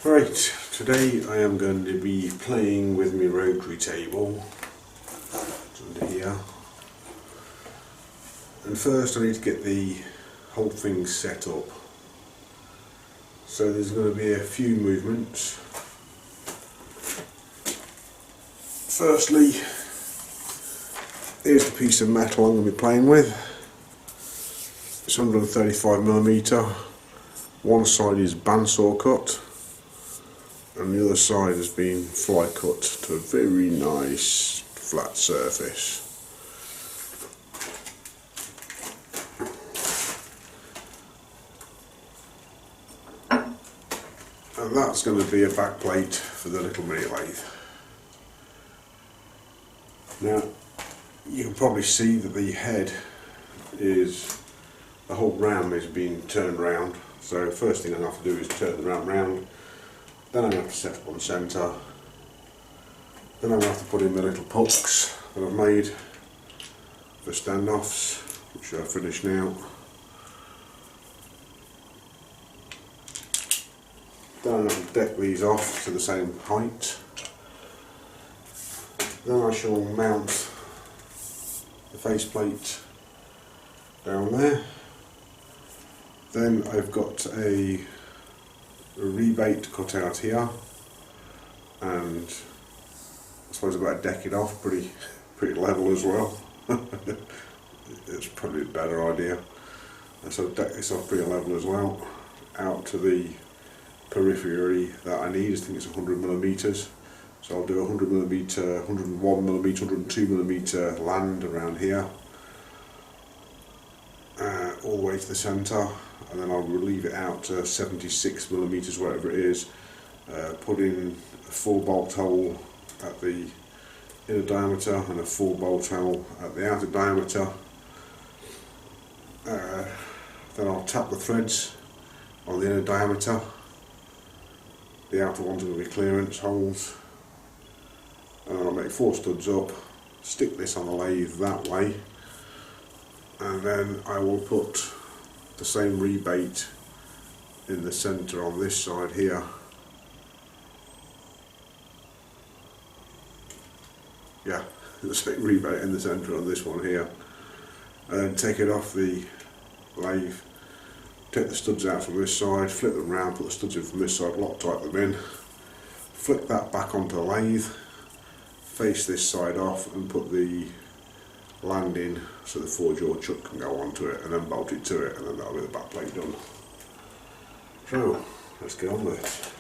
Right, today I am going to be playing with my rotary table. It's under here. And first I need to get the whole thing set up. So there's going to be a few movements. Firstly, here's the piece of metal I'm going to be playing with. It's 135mm. One side is bandsaw cut, and the other side has been fly cut to a very nice flat surface. And that's going to be a back plate for the little mini lathe. Now you can probably see that the head is, the whole ram is being turned round. So first thing I have to do is turn the ram round. Then I'm going to have to set up on centre. Then I'm going to have to put in the little pucks that I've made for standoffs, which I've finished now. Then I'm going to deck these off to the same height. Then I shall mount the faceplate down there. Then I've got a rebate to cut out here, and I suppose I've got to deck it off pretty level as well. It's probably a better idea. And so deck this off pretty level as well, out to the periphery that I need. I think it's 100mm. So I'll do 100mm, 101mm, 102mm land around here, all the way to the centre, and then I'll relieve it out to 76mm, whatever it is. Put in a 4-bolt hole at the inner diameter and a 4-bolt hole at the outer diameter. Then I'll tap the threads on the inner diameter. The outer ones will be clearance holes. And I'll make 4 studs up, stick this on the lathe that way, and then I will put the same rebate in the centre on this side here. Yeah, the same rebate in the centre on this one here. And then take it off the lathe, take the studs out from this side, flip them round, put the studs in from this side, Loctite them in, flick that back onto the lathe, face this side off and put the land in so the 4-jaw chuck can go onto it, and then bolt it to it, and then that'll be the back plate done. So let's get on with it.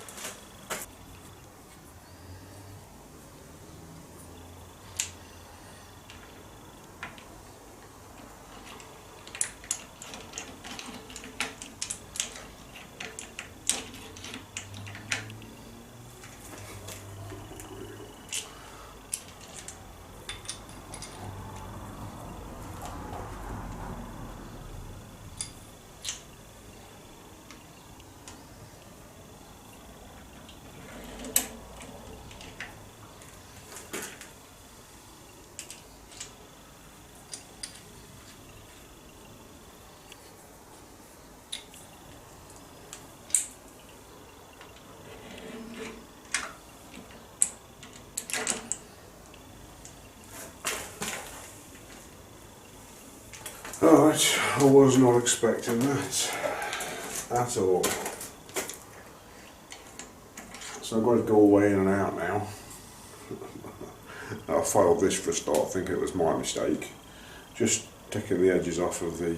Alright, I was not expecting that at all. So I've got to go away in and out now. I filed this for a start, thinking it was my mistake. Just taking the edges off of the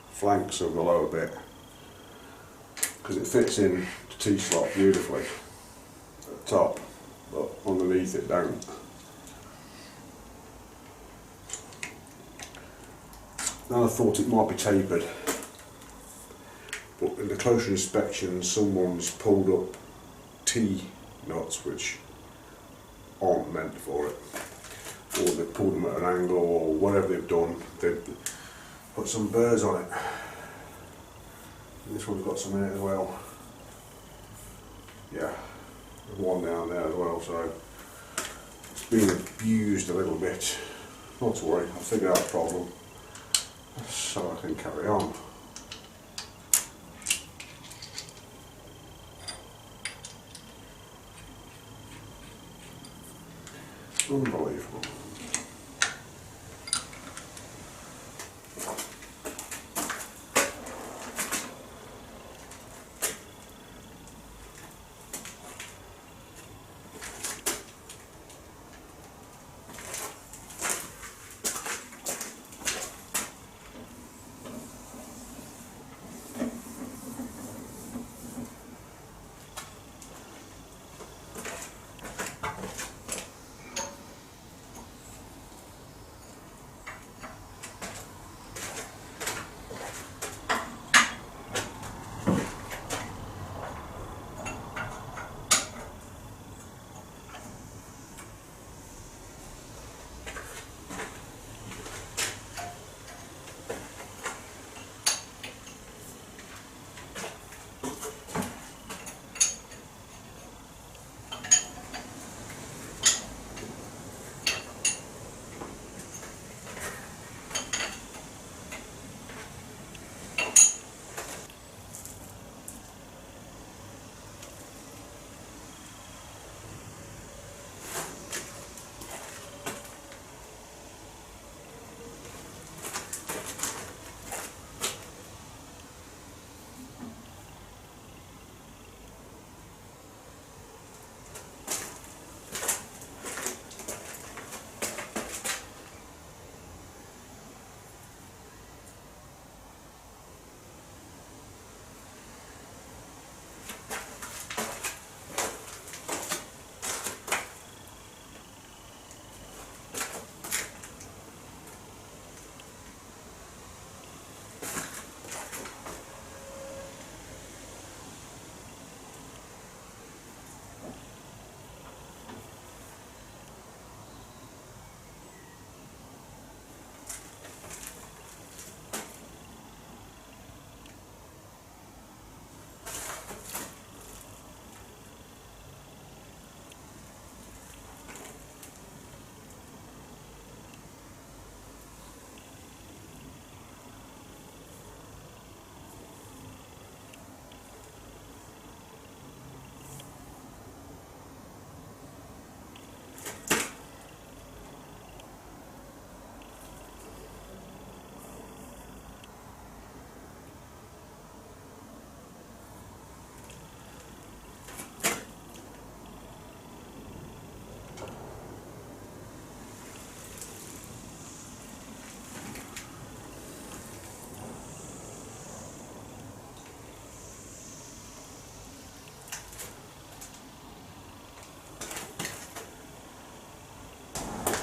flanks of the lower bit, because it fits in the T-slot beautifully at the top, but underneath it don't. Now I thought it might be tapered, but in the closer inspection someone's pulled up T-nuts which aren't meant for it, or they've pulled them at an angle, or whatever they've done, they've put some burrs on it. And this one's got some in it as well. Yeah, there's one down there as well, so it's been abused a little bit. Not to worry, I'll figure out the problem so I can carry on. Unbelievable.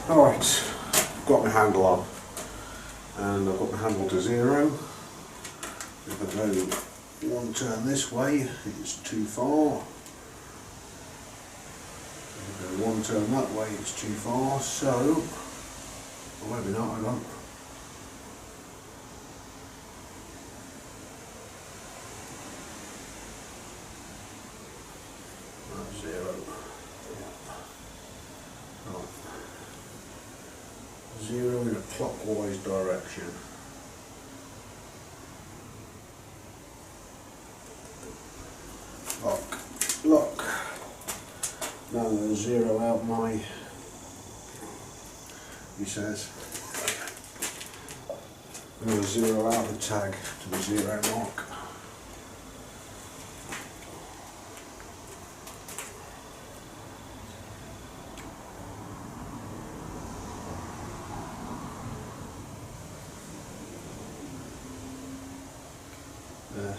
Alright, got my handle on, and I've got my handle to 0. If I go one turn this way, it's too far. If I go one turn that way, it's too far, so, well, maybe not, hang on. That's 0. Yeah. Right. 0 in a clockwise direction. Lock. Now I'm going to 0 out my, he says, I'm going to 0 out the tag to the 0 mark. There.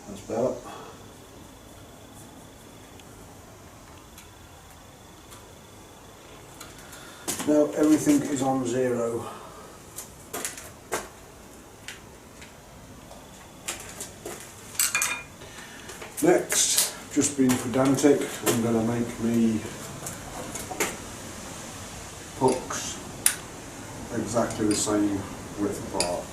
That's better. Now everything is on 0. Next, just being pedantic, I'm going to make me hooks exactly the same width apart.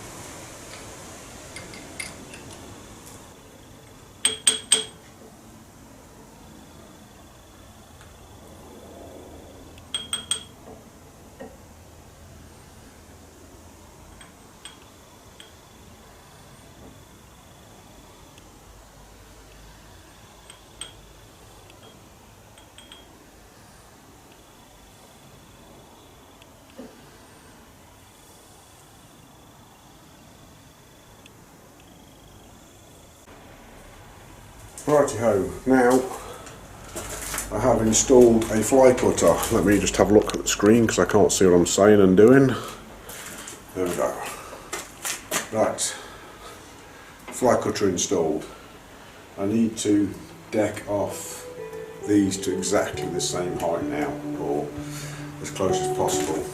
Righty ho, now I have installed a fly cutter. Let me just have a look at the screen because I can't see what I'm saying and doing. There we go. Right, fly cutter installed. I need to deck off these to exactly the same height now, or as close as possible.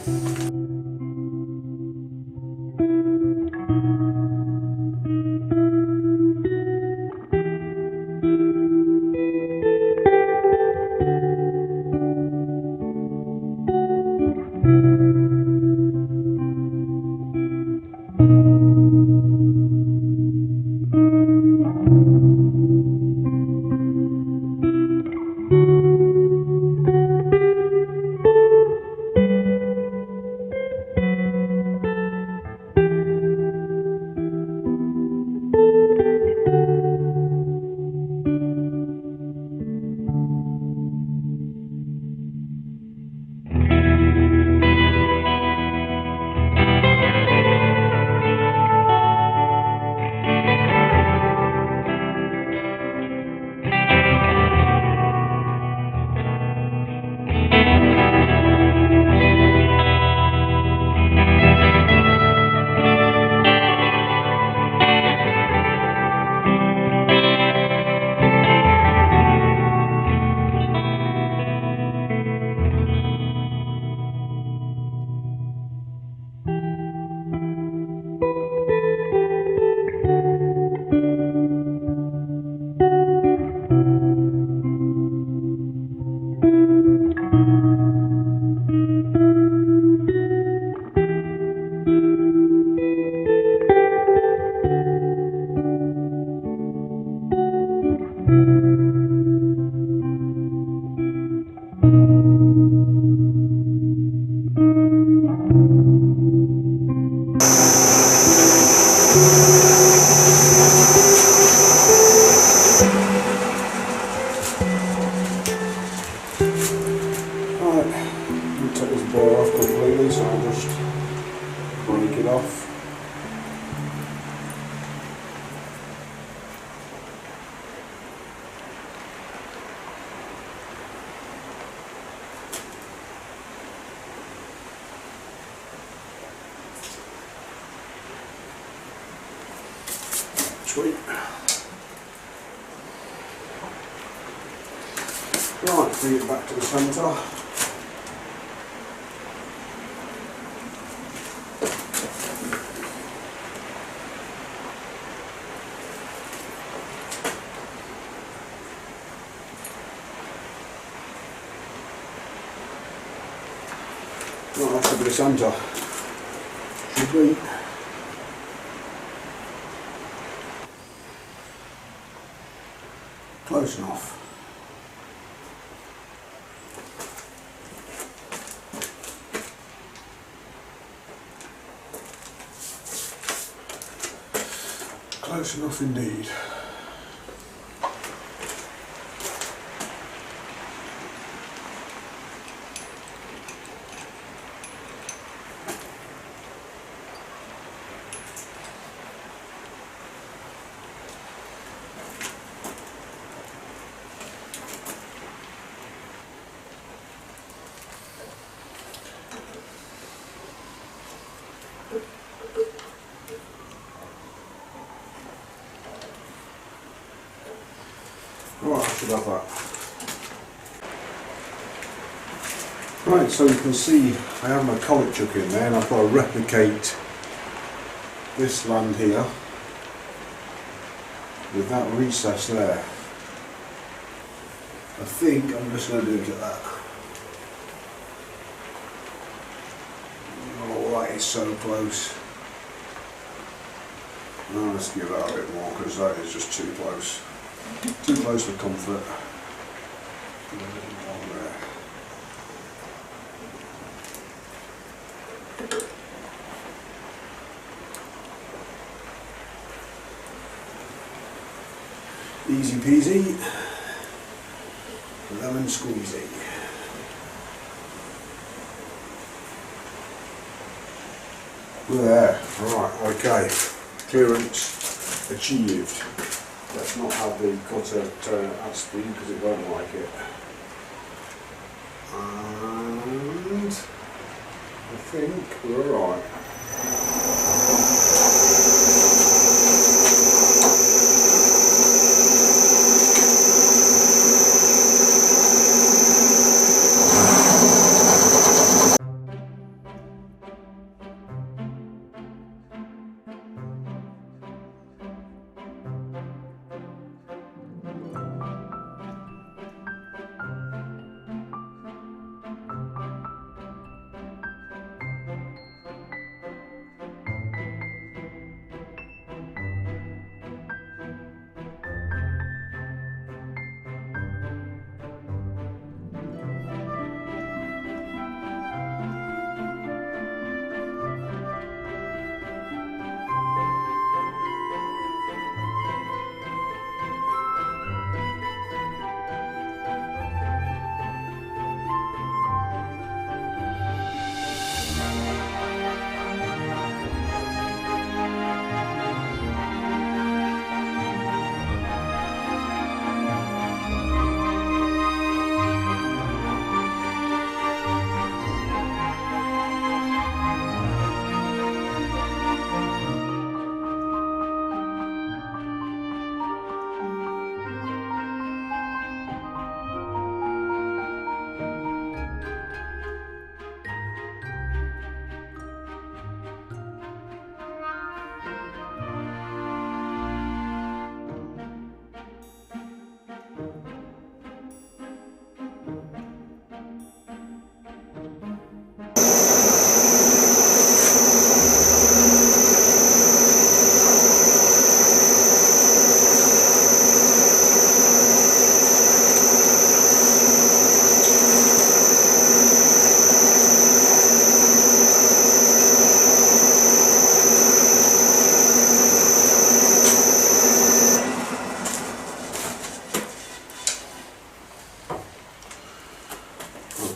Take this bore off completely, so I'll just break it off. Sweet. Right, bring it back to the centre. Right, that should be the centre. Should be. Close enough. Close enough indeed. Right, I should have that. Right, so you can see I have my collet chuck in there, and I've got to replicate this land here with that recess there. I think I'm just going to do it at that. Oh, that is so close. Now let's give that a bit more because that is just too close. Too close for comfort. A little more there. Easy peasy, lemon squeezy. There, right, okay, clearance achieved. Let's not have the cutter turn at speed because it won't like it. And I think we're alright.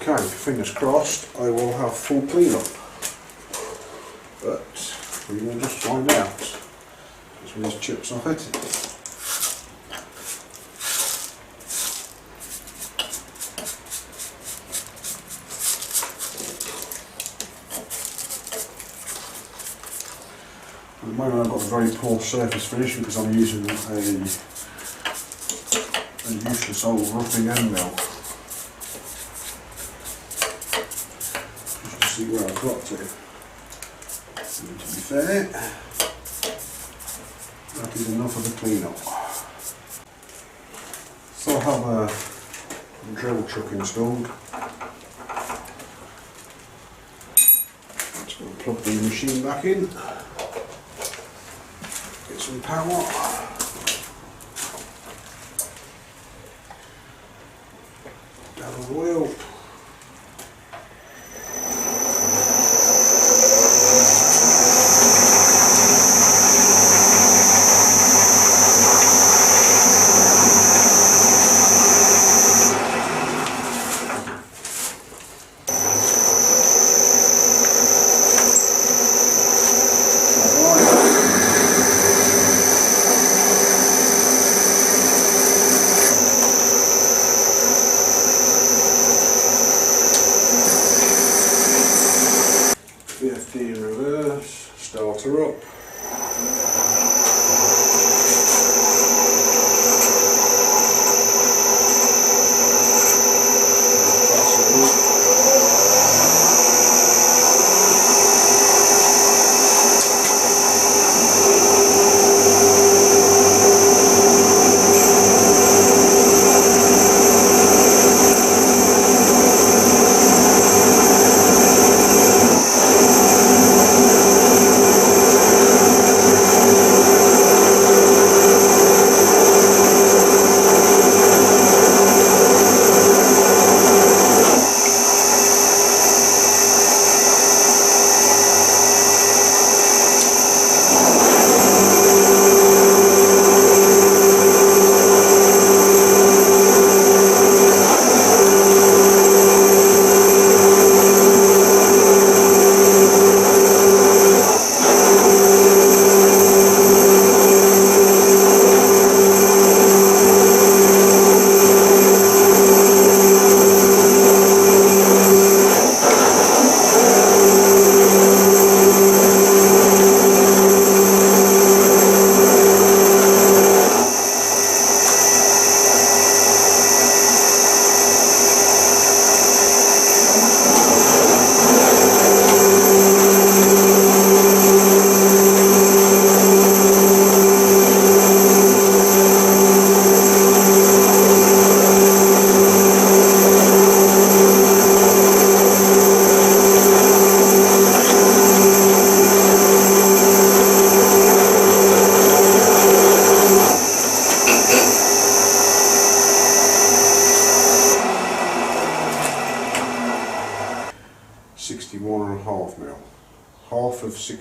Okay, fingers crossed I will have full clean up, but we will just find out. Some of these chips off it. At the moment I've got a very poor surface finish because I'm using a useless old roughing end mill. See where I've got to. And to be fair, that is enough of the clean-up. So I have a drill truck installed. Just going to plug the machine back in, get some power. Down the wheel. VFD in reverse, start her up.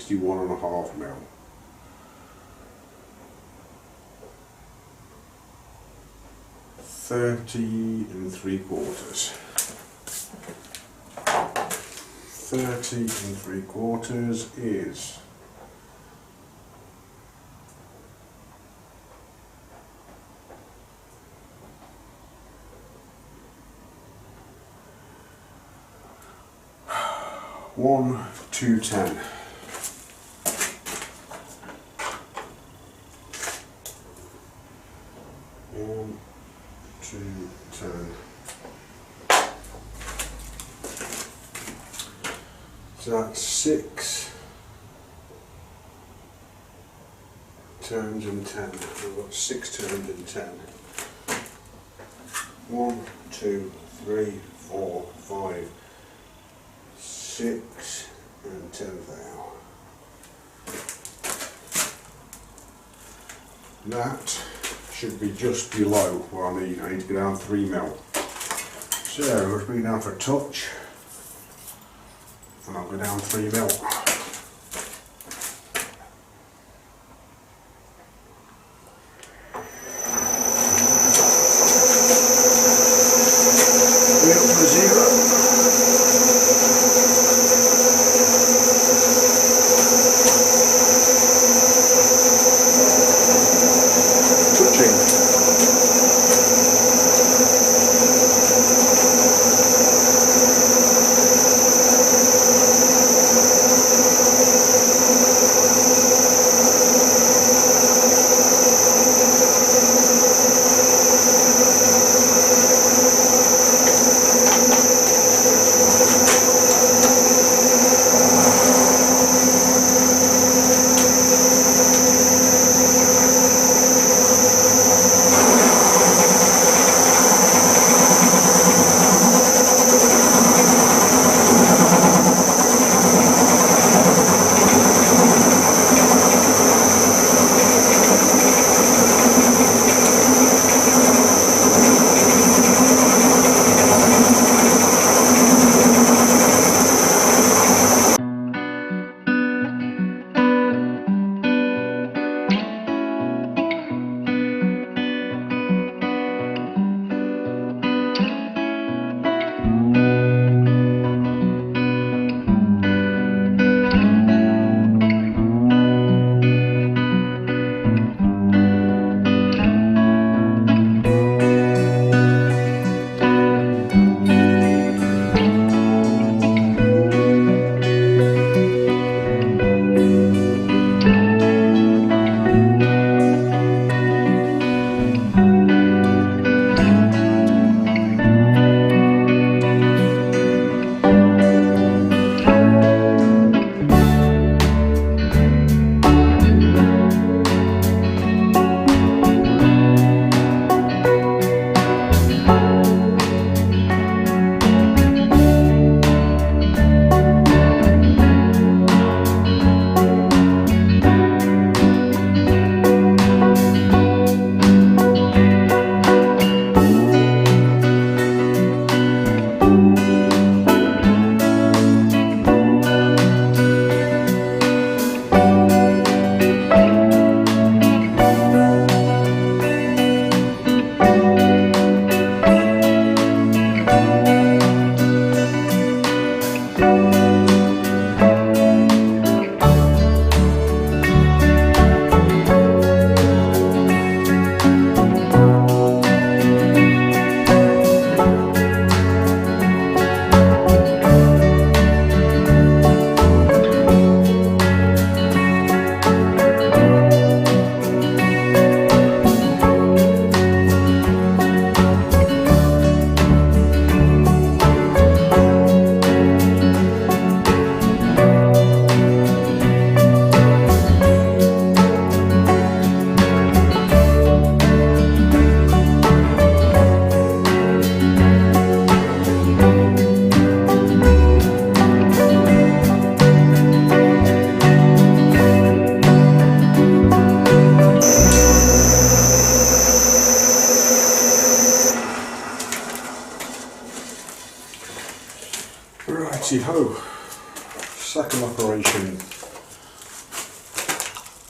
61.5 mil. £30 3/4 is £1,210. So that's 6,210. We've got 6,210. 1, 2, 3, 4, 5, 6 and 10 thou. That should be just below what I need. I need to go down 3 mil. So let's bring it down for a touch. And I'll go down 3 mil. Bring it up to 0. Touching.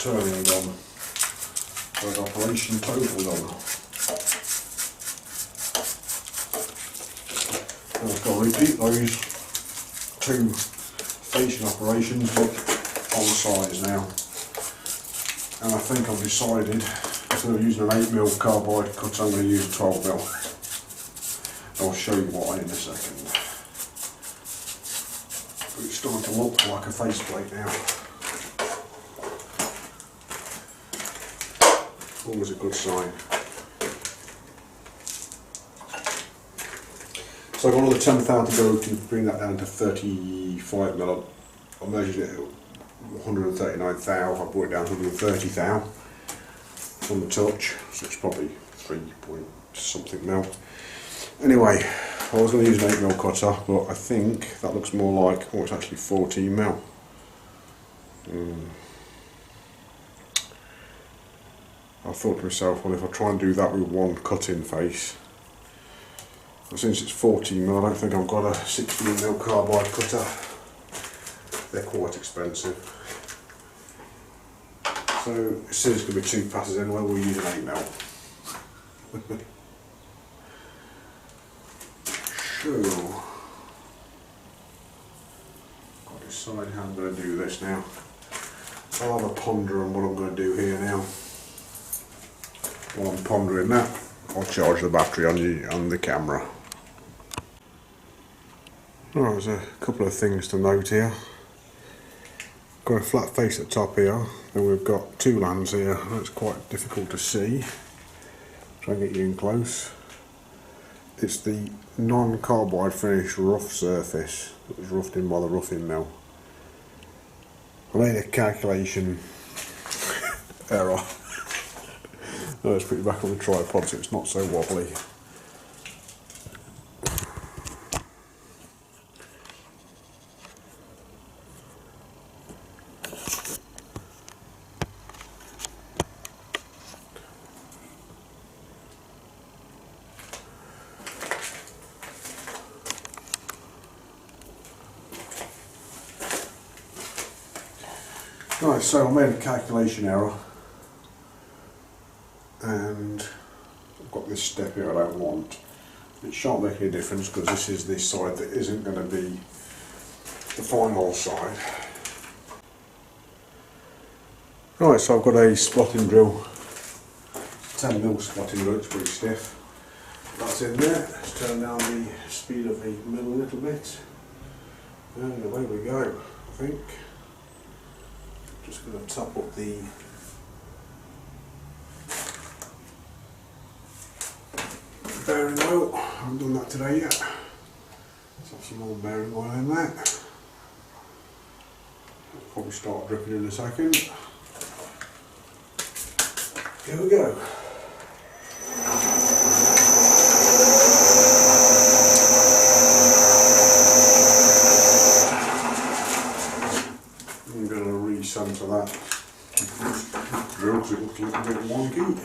turning gone. Third operation total gone. And I've got to repeat those 2 facing operations but on sides now. And I think I've decided, instead of using an 8mm carbide cutter, I'm going to use a 12mm. I'll show you why in a second. But it's starting to look like a faceplate now. Always a good sign. So I've got another 10 thou to go to bring that down to 35mm. I measured it at 139 thou, I brought it down to 130 thou on the touch, so it's probably 3 point something mil. Anyway, I was going to use an 8mm cutter, but I think that looks more like, oh, it's actually 14mm. I thought to myself, well, if I try and do that with one cut-in face, but since it's 14mm, I don't think I've got a 16mm carbide cutter. They're quite expensive. So as soon as it's going to be 2 passes anyway, we'll use an 8mm. So, I've got to decide how I'm going to do this now. I'll have a ponder on what I'm going to do here now. While I'm pondering that, I'll charge the battery on the camera. Right, there's a couple of things to note here. Got a flat face at the top here, then we've got 2 lands here. That's quite difficult to see. Try and get you in close. It's the non-carbide finished rough surface that was roughed in by the roughing mill. I made a calculation error. Let's put it back on the tripod so it's not so wobbly. Right, so I made a calculation error and I've got this step here I don't want. It shan't make any difference because this is the side that isn't going to be the final side. Right, so I've got a spotting drill, 10mm spotting drill, it's pretty stiff. That's in there. Let's turn down the speed of the mill a little bit and away we go, I think. Just going to top up the bearing oil. I haven't done that today yet. Let's have some more bearing oil in there. I'll probably start dripping in a second. Here we go. I'm going to re-centre that drill because it looks a little bit wonky.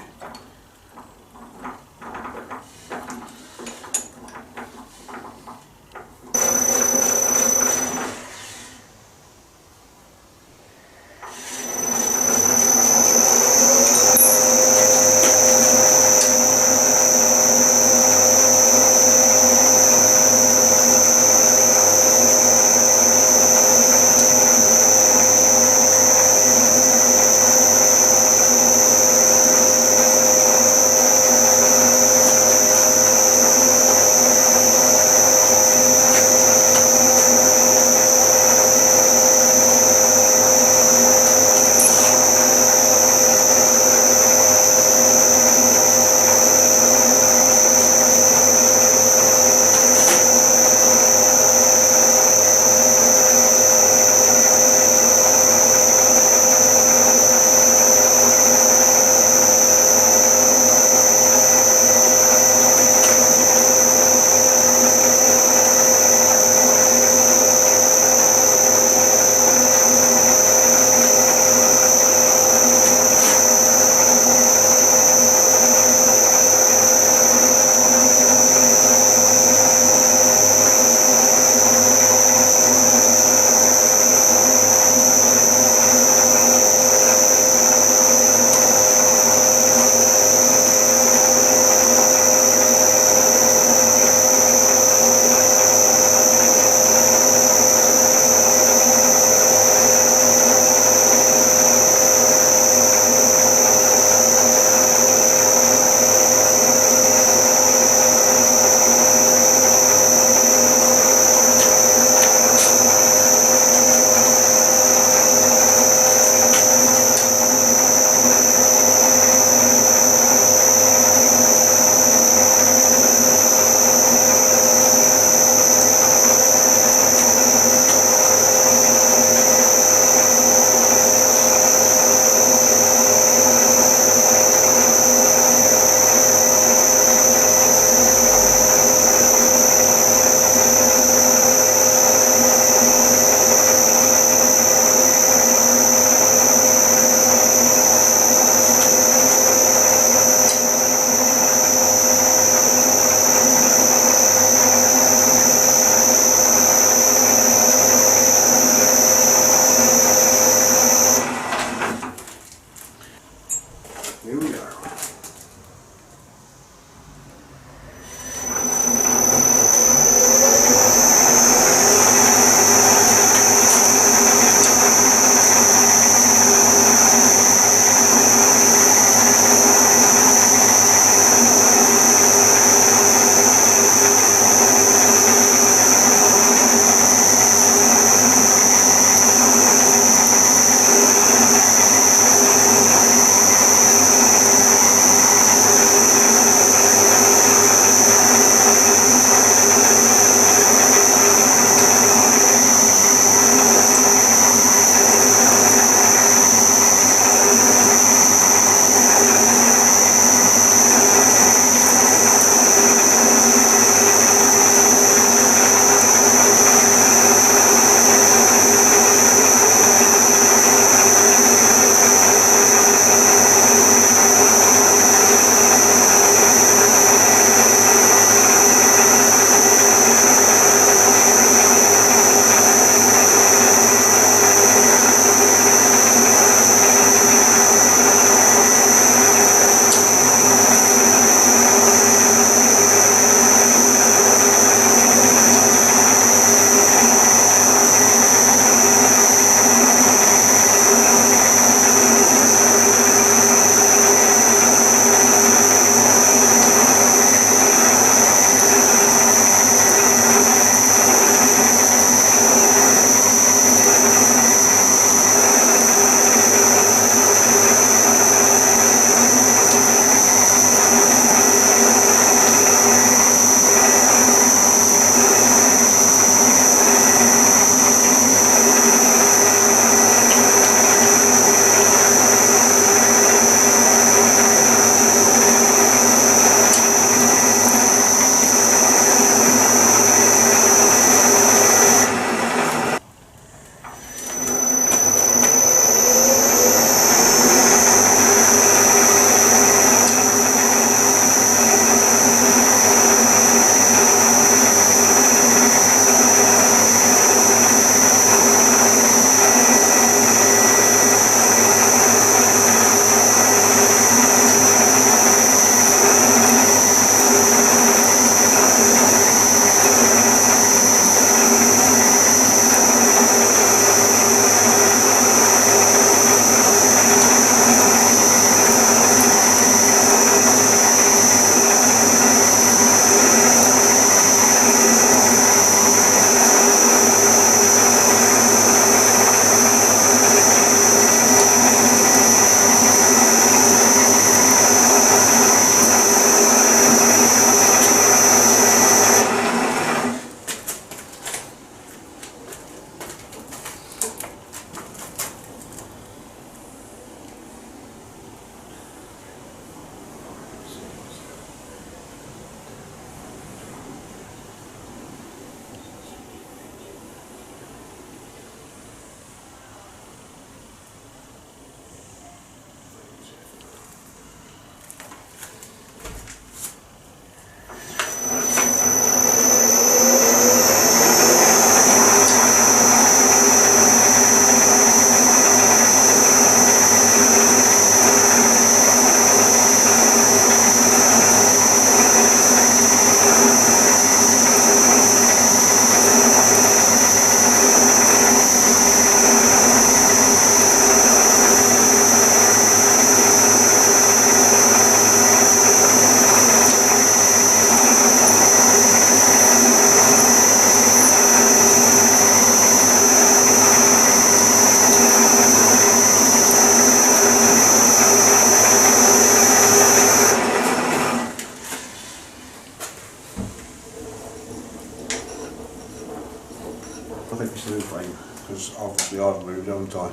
haven't I?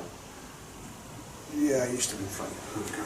Yeah, I used to inflate. Okay.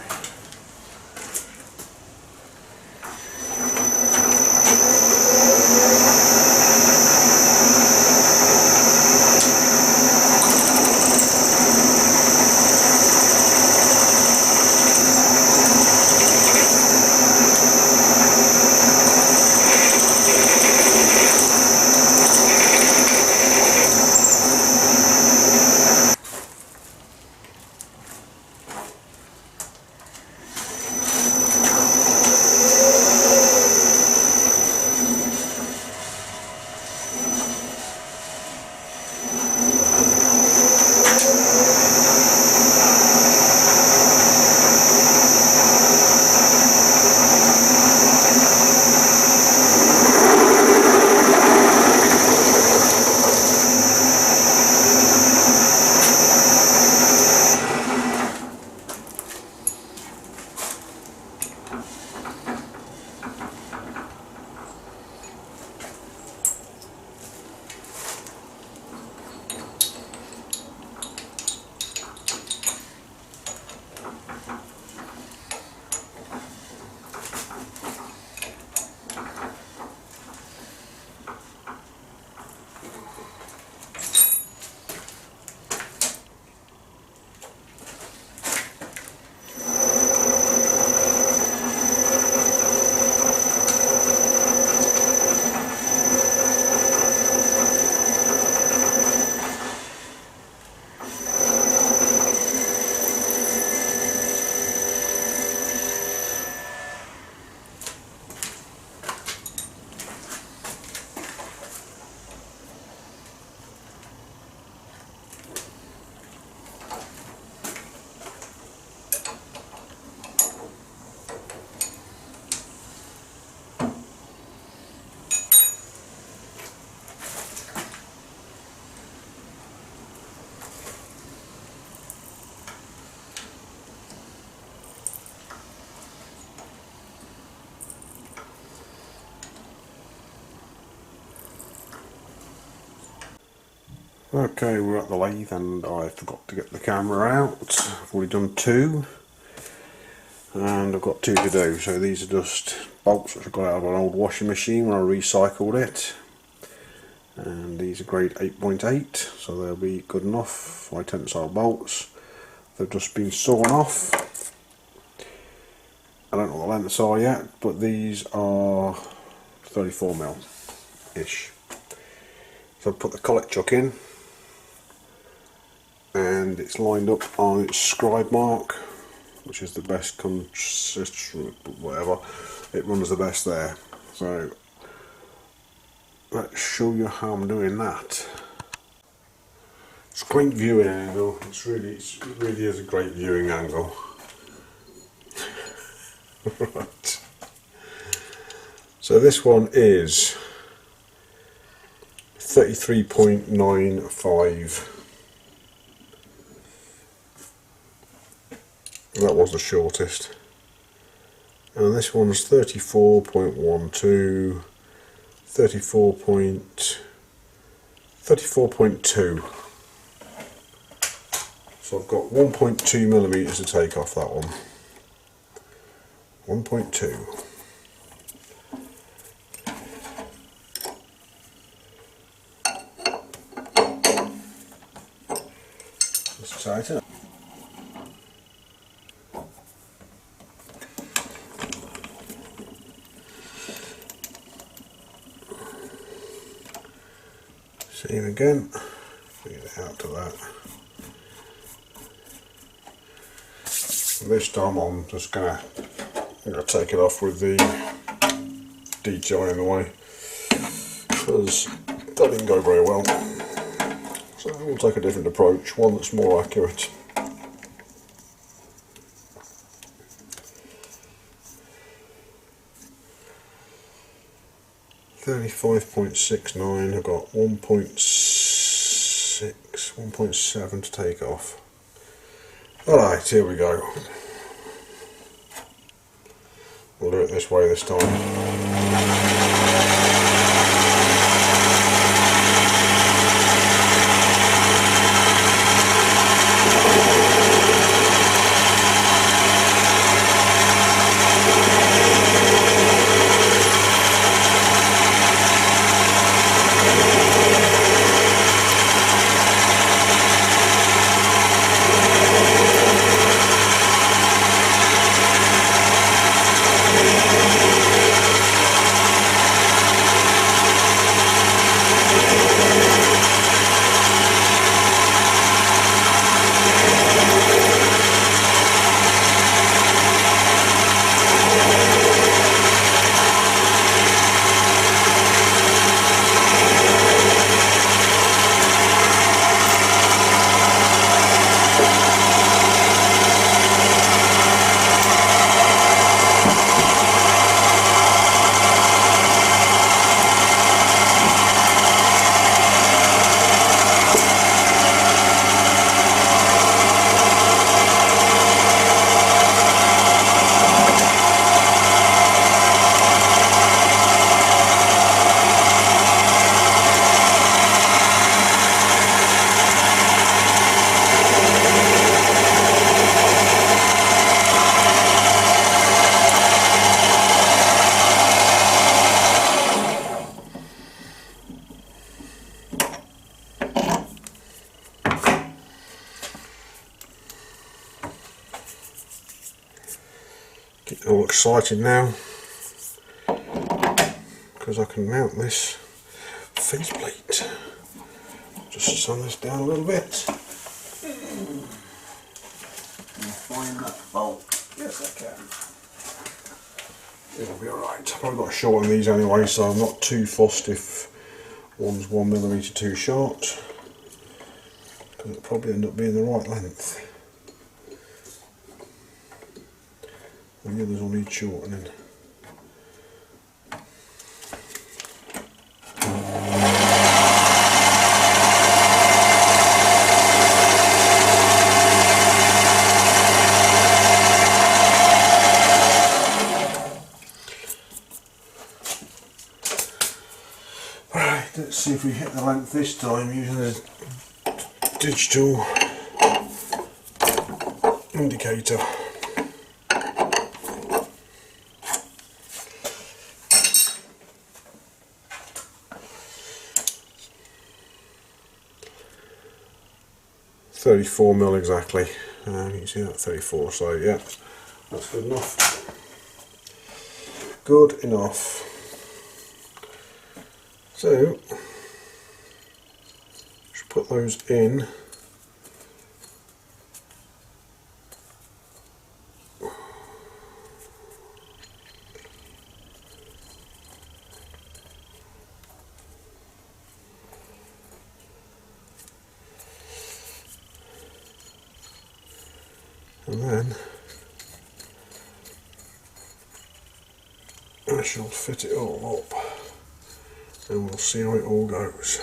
Okay, we're at the lathe and I forgot to get the camera out. I've already done two and I've got two to do. So these are just bolts which I got out of an old washing machine when I recycled it. And these are grade 8.8, so they'll be good enough, high tensile bolts. They've just been sawn off. I don't know what the lengths are yet, but these are 34mm-ish. So I've put the collet chuck in, and it's lined up on its scribe mark, which is the best consistent, whatever, it runs the best there. So let's show you how I'm doing that. It's a great viewing angle, it really is a great viewing angle. Right. So this one is 33.95. That was the shortest. And this one's 34.12, 34.2. So I've got 1.2mm to take off that one. 1.2. Just tighten up. Same again. Get it out to that. And this time I'm just gonna take it off with the D-joint in the way, because that didn't go very well. So we'll take a different approach, one that's more accurate. $35.69, I've got 1.7 to take off. Alright, here we go. We'll do it this way this time. all excited now because I can mount this faceplate. Just sand this down a little bit. Find that bolt. Yes, I can. It'll be alright. I've probably got to shorten these anyway, so I'm not too fussed if one's 1mm too short, because it'll probably end up being the right length. And the others will need shortening. Right, let's see if we hit the length this time using a digital indicator. $34mm exactly. You can see that 34, so yeah, that's good enough. Good enough. So, just put those in. And then I shall fit it all up and we'll see how it all goes.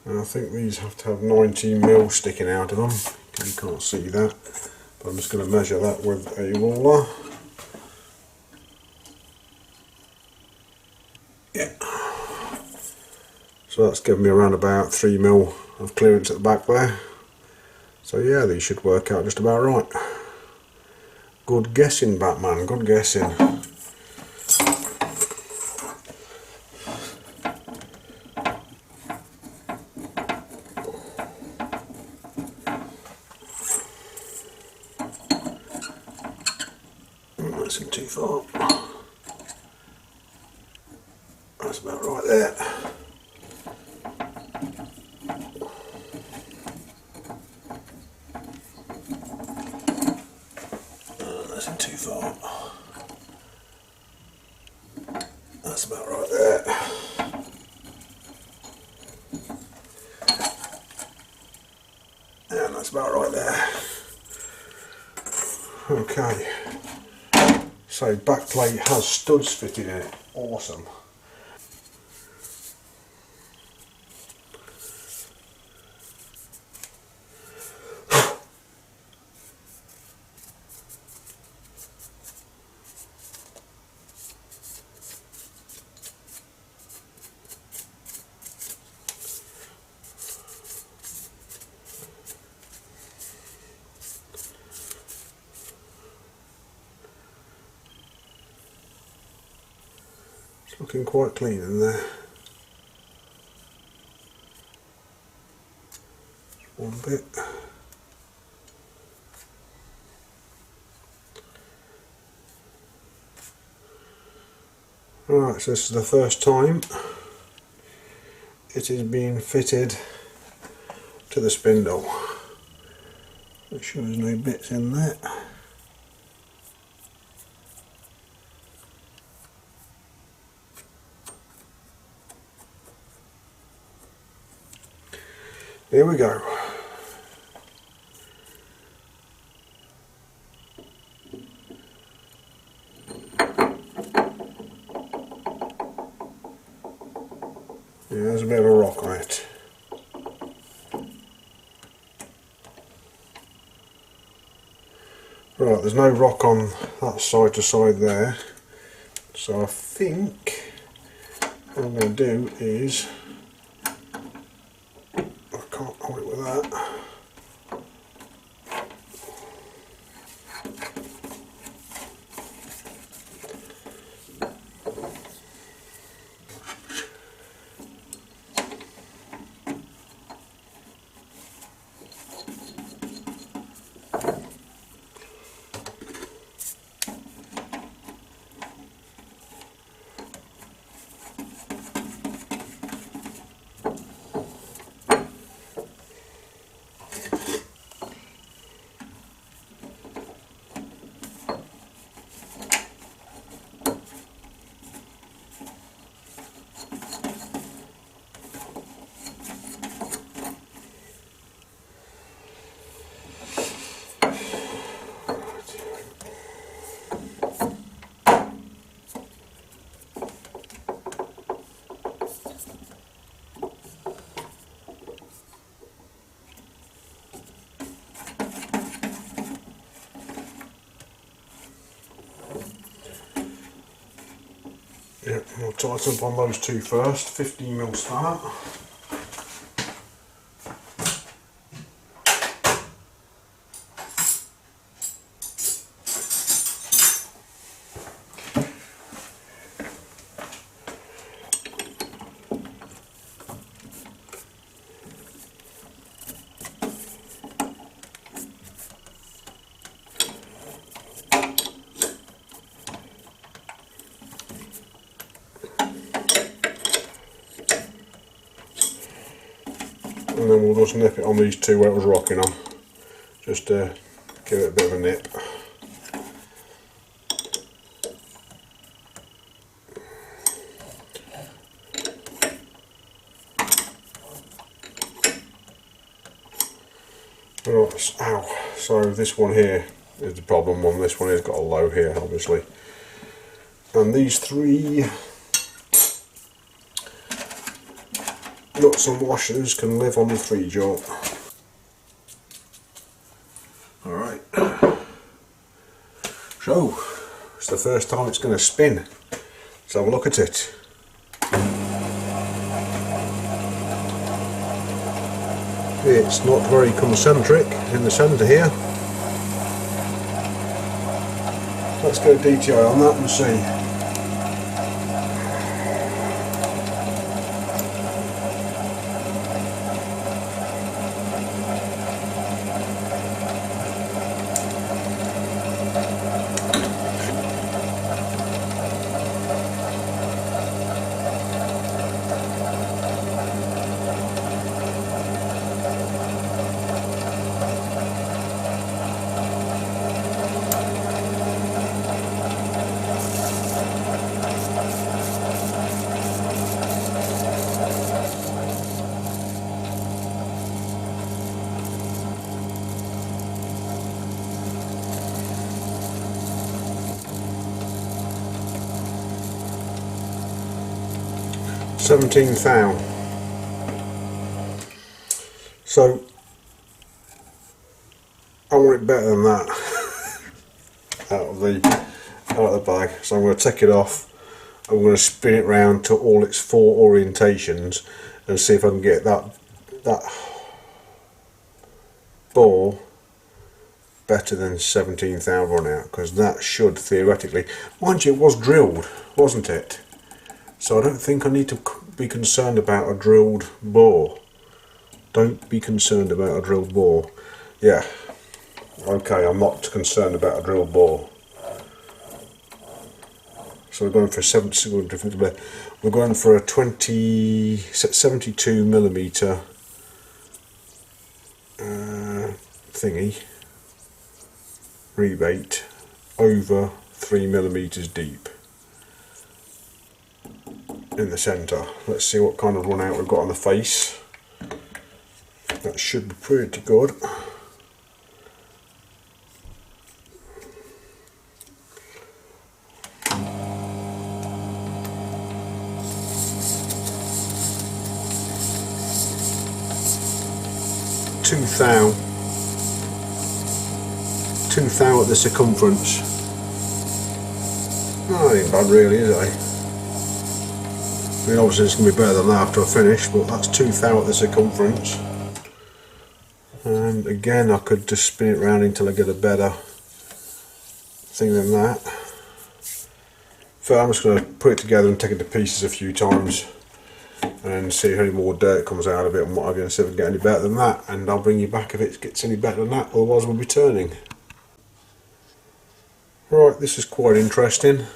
And I think these have to have 19mm sticking out of them. You can't see that, but I'm just going to measure that with a ruler. Yeah. So that's given me around about 3mm of clearance at the back there. So yeah, these should work out just about right. Good guessing, Batman, good guessing. That's not too far. That's about right there. That's not too far. That's about right there. And that's about right there. Okay. So back plate has studs fitted in it. Awesome. It's looking quite clean in there. One bit. Alright, so this is the first time it is being fitted to the spindle. Make sure there's no bits in there. Here we go. Yeah, there's a bit of a rock on it. Right, there's no rock on that side to side there. So I think what I'm going to do is, I can't hold it with that. Yeah, we'll tighten up on those two first. 15mm spanner. And then we'll just nip it on these two where it was rocking on, just to give it a bit of a nip. Right, ow, so this one here is the problem one, this one has got a low here obviously. And these three nuts and washers can live on the 3-jaw. Alright, so it's the first time it's going to spin. Let's have a look at it. It's not very concentric in the centre here. Let's go DTI on that and see. £17,000. So I want it better than that out of the bag. So I'm going to take it off. I'm going to spin it round to all its 4 orientations and see if I can get that bore better than 17,000 run out, because that should theoretically, mind you, it was drilled, wasn't it? So I don't think I need to be concerned about a drilled bore. Don't be concerned about a drilled bore. Yeah, okay, I'm not concerned about a drilled bore. So we're going for we're going for a 72mm thingy rebate over 3mm deep in the centre. Let's see what kind of run out we've got on the face. That should be pretty good. Two thou at the circumference. Oh, that ain't bad really, is it? I mean, obviously it's going to be better than that after I finish, but that's 2 thou at the circumference. And again, I could just spin it around until I get a better thing than that. So I'm just going to put it together and take it to pieces a few times and see if any more dirt comes out of it and what I'm going to see if I can get any better than that, and I'll bring you back if it gets any better than that, otherwise we'll be turning. Right, this is quite interesting.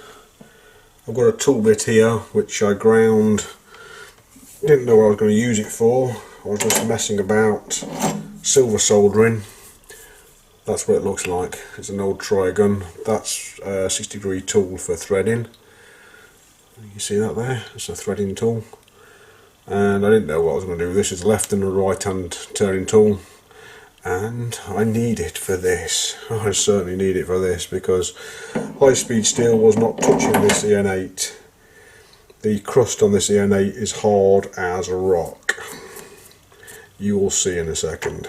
I've got a tool bit here which I ground, didn't know what I was going to use it for. I was just messing about, silver soldering. That's what it looks like. It's an old Trigun. That's a 60-degree tool for threading. You can see that there, it's a threading tool. And I didn't know what I was going to do. This is left and a right hand turning tool. And I need it for this. I certainly need it for this, because high speed steel was not touching this EN8. The crust on this EN8 is hard as a rock. You will see in a second.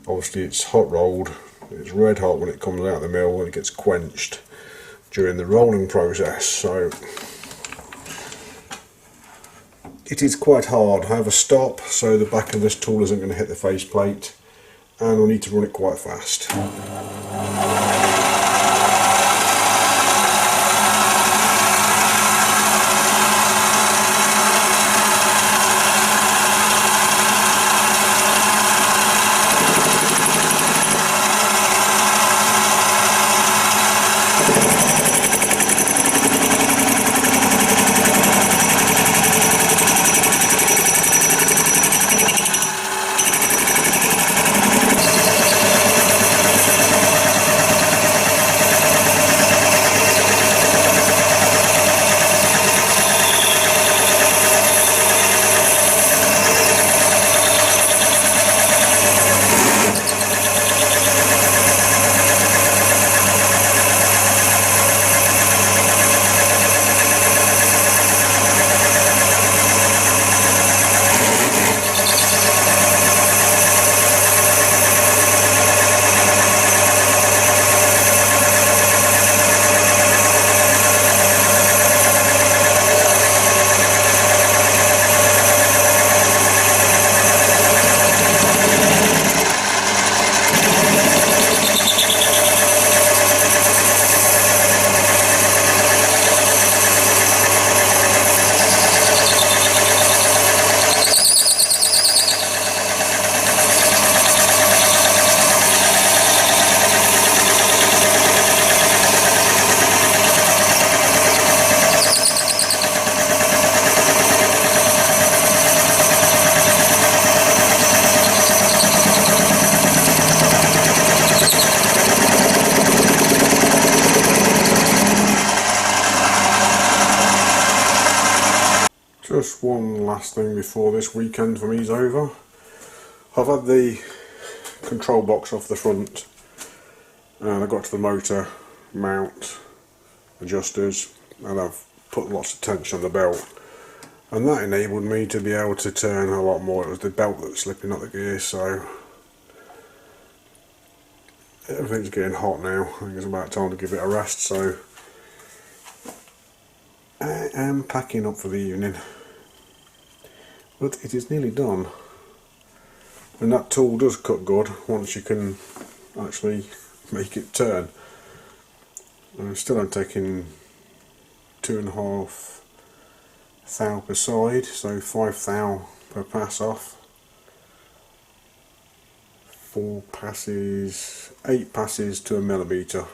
Obviously it's hot rolled, it's red hot when it comes out of the mill, when it gets quenched. during the rolling process, so it is quite hard. I have a stop so the back of this tool isn't going to hit the faceplate, and I need to run it quite fast. Just one last thing before this weekend for me is over. I've had the control box off the front, and I got to the motor mount adjusters, and I've put lots of tension on the belt, and that enabled me to be able to turn a lot more. It was the belt that was slipping up the gear, so everything's getting hot now. I think it's about time to give it a rest, so I am packing up for the evening. But it is nearly done, and that tool does cut good once you can actually make it turn. I'm still taking 2.5 thou per side, so 5 thou per pass off. 4 passes, 8 passes to a millimetre.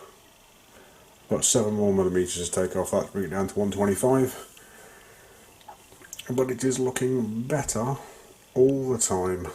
Got 7 more millimetres to take off. That's bring it down to 125. But it is looking better all the time.